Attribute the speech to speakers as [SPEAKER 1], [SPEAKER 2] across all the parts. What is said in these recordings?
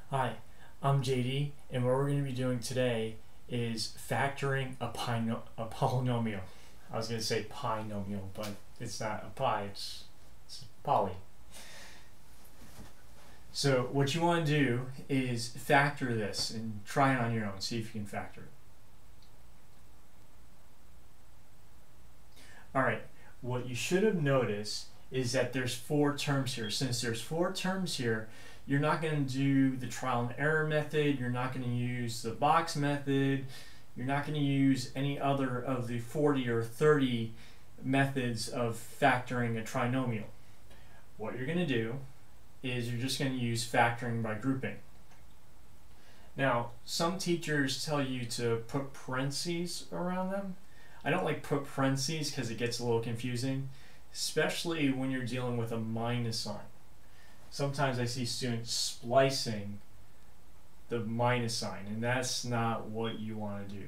[SPEAKER 1] Hi, I'm JD, and what we're going to be doing today is factoring a polynomial. I was going to say pinomial, but it's not a pi, it's poly. So what you want to do is factor this and try it on your own, see if you can factor it. Alright, what you should have noticed is that there's 4 terms here. Since there's 4 terms here, you're not going to do the trial and error method, you're not going to use the box method, you're not going to use any other of the 40 or 30 methods of factoring a trinomial. What you're going to do is you're just going to use factoring by grouping. Now, some teachers tell you to put parentheses around them. I don't like put parentheses because it gets a little confusing, especially when you're dealing with a minus sign. Sometimes I see students splicing the minus sign, and that's not what you want to do.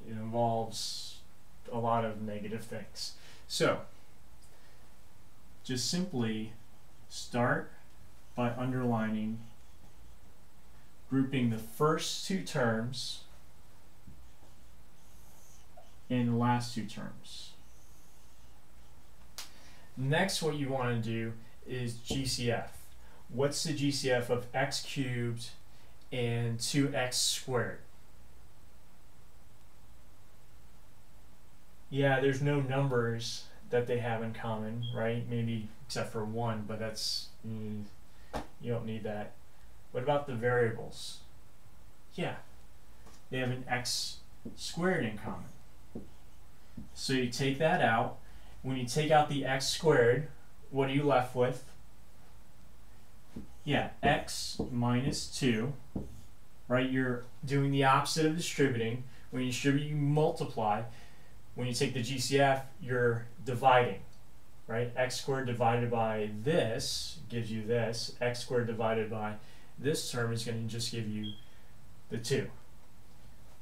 [SPEAKER 1] It involves a lot of negative things. So, just simply start by underlining, grouping the first 2 terms and the last 2 terms. Next, what you want to do is GCF. What's the GCF of x cubed and 2x squared? Yeah, there's no numbers that they have in common, right? Maybe except for 1, but that's you don't need that. What about the variables? Yeah, they have an x squared in common. So you take that out. When you take out the x squared, what are you left with? Yeah, x minus 2, right? You're doing the opposite of distributing. When you distribute, you multiply. When you take the GCF, you're dividing, right? X squared divided by this gives you this. X squared divided by this term is going to just give you the 2.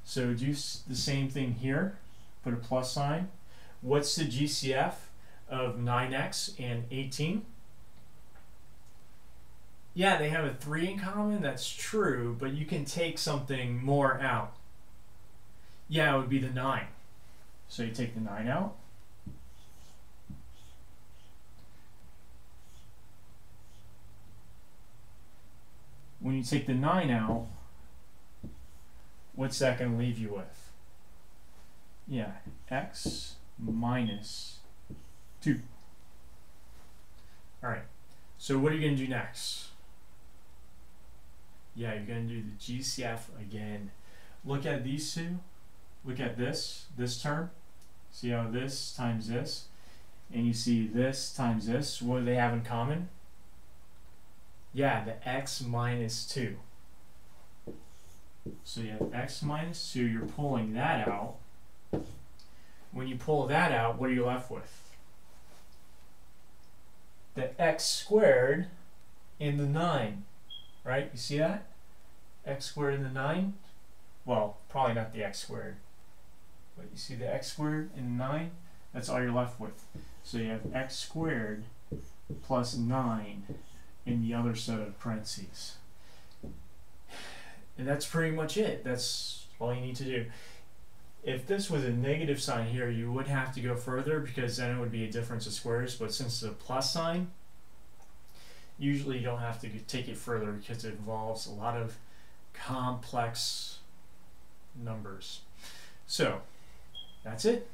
[SPEAKER 1] So do the same thing here. Put a plus sign. What's the GCF of 9x and 18? Yeah, they have a 3 in common, that's true, but you can take something more out. Yeah, it would be the 9. So you take the 9 out. When you take the 9 out, what's that going to leave you with? Yeah, x minus 2. Alright, so what are you going to do next? Yeah, you're going to do the GCF again. Look at these 2. Look at this term. See how this times this, and you see this times this. What do they have in common? Yeah, the x minus 2. So you have x minus 2, you're pulling that out. When you pull that out, what are you left with? The x squared and the 9, right? You see that? X squared and the 9? Well, probably not the x squared. But you see the x squared and 9? That's all you're left with. So you have x squared plus 9 in the other set of parentheses. And that's pretty much it. That's all you need to do. If this was a negative sign here, you would have to go further because then it would be a difference of squares. But since it's a plus sign, usually you don't have to take it further because it involves a lot of complex numbers. So, that's it.